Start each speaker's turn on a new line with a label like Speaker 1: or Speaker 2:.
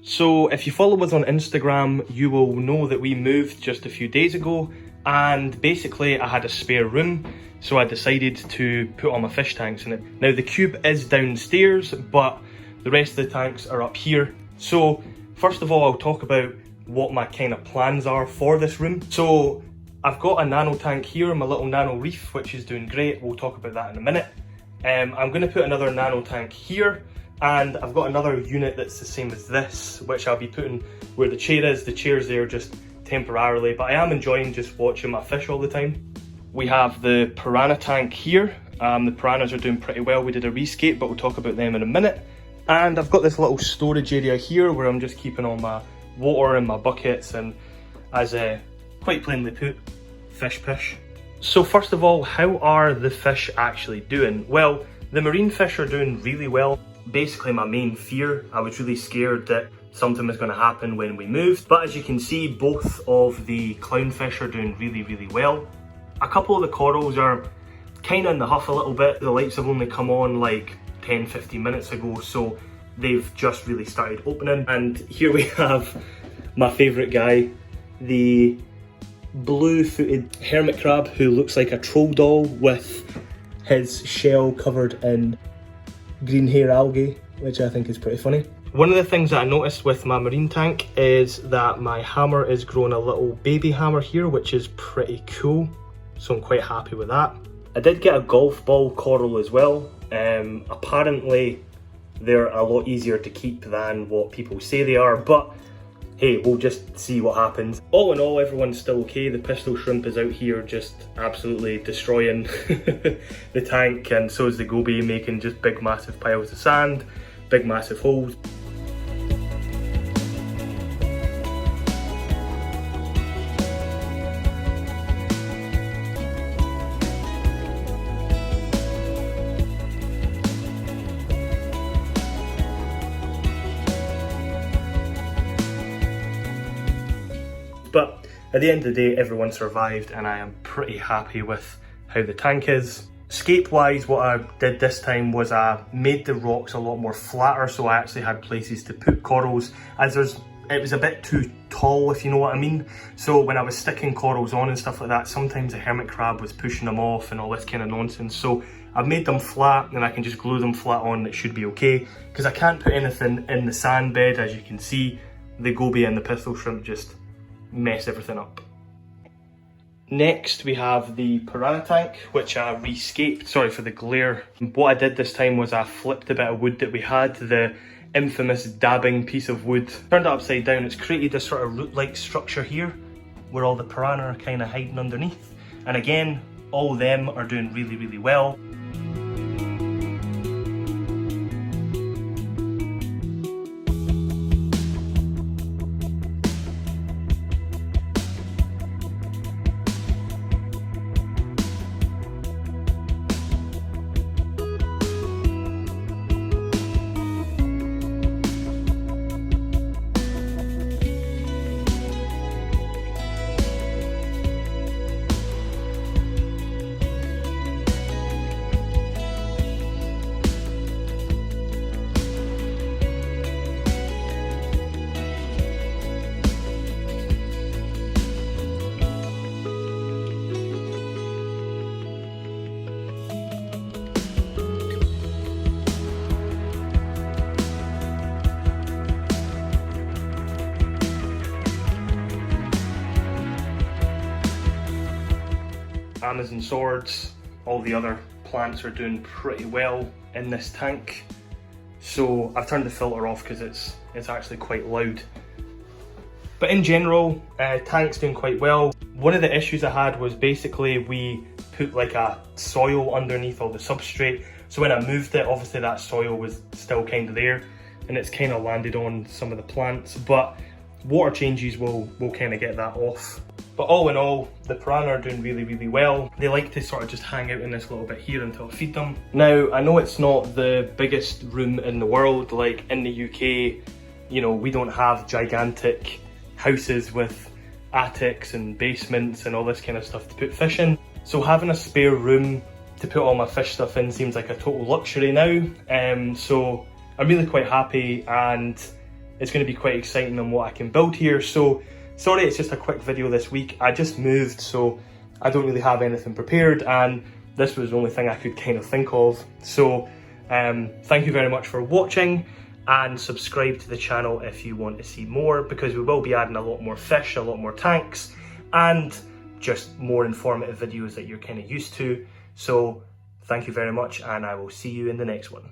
Speaker 1: So if you follow us on Instagram, you will know that we moved just a few days ago, and basically I had a spare room, so I decided to put all my fish tanks in it. Now the cube is downstairs, but the rest of the tanks are up here. So first of all, I'll talk about what my kind of plans are for this room. So I've got a nano tank here, my little nano reef, which is doing great. We'll talk about that in a minute. I'm going to put another nano tank here, and I've got another unit that's the same as this, which I'll be putting where the chair is. The chair's there just temporarily, but I am enjoying just watching my fish all the time. We have the Piranha tank here. The Piranhas are doing pretty well. We did a rescape, but we'll talk about them in a minute. And I've got this little storage area here where I'm just keeping all my water in my buckets and, as quite plainly put, fish pish. So first of all, how are the fish actually doing? Well, the marine fish are doing really well. Basically my main fear, I was really scared that something was going to happen when we moved, but as you can see, both of the clownfish are doing really well. A couple of the corals are kind of in the huff a little bit. The lights have only come on like 10-15 minutes ago, so they've just really started opening. And here we have my favourite guy, the blue-footed hermit crab, who looks like a troll doll with his shell covered in green hair algae, which I think is pretty funny. One of the things that I noticed with my marine tank is that my hammer is growing a little baby hammer here, which is pretty cool, so I'm quite happy with that. I did get a golf ball coral as well. Apparently they're a lot easier to keep than what people say they are, but hey, we'll just see what happens. All in all, everyone's still okay. The pistol shrimp is out here just absolutely destroying the tank, and so is the goby, making just big massive piles of sand, big massive holes. But at the end of the day, everyone survived, and I am pretty happy with how the tank is. Scape wise, what I did this time was I made the rocks a lot more flatter, so I actually had places to put corals, as it was a bit too tall, if you know what I mean. So when I was sticking corals on and stuff like that, sometimes the hermit crab was pushing them off and all this kind of nonsense. So I've made them flat, and I can just glue them flat on. It should be okay, because I can't put anything in the sand bed. As you can see, the goby and the pistol shrimp just mess everything up. Next we have the Piranha tank, which I rescaped. Sorry for the glare. What I did this time was I flipped a bit of wood that we had, the infamous dabbing piece of wood, turned it upside down. It's created this sort of root-like structure here where all the piranha are kind of hiding underneath, and again, all of them are doing really well. Amazon swords, all the other plants are doing pretty well in this tank. So I've turned the filter off because it's actually quite loud. But in general, tank's doing quite well. One of the issues I had was basically we put like a soil underneath all the substrate. So when I moved it, obviously that soil was still kind of there, and it's kind of landed on some of the plants, but water changes will kind of get that off. But all in all, the piranha are doing really well. They like to sort of just hang out in this little bit here until I feed them. Now, I know it's not the biggest room in the world. Like in the UK, you know, we don't have gigantic houses with attics and basements and all this kind of stuff to put fish in. So having a spare room to put all my fish stuff in seems like a total luxury now. So I'm really quite happy, and it's going to be quite exciting on what I can build here. So sorry, it's just a quick video this week. I just moved, so I don't really have anything prepared, and this was the only thing I could kind of think of. So thank you very much for watching, and subscribe to the channel if you want to see more, because we will be adding a lot more fish, a lot more tanks, and just more informative videos that you're kind of used to. So thank you very much, and I will see you in the next one.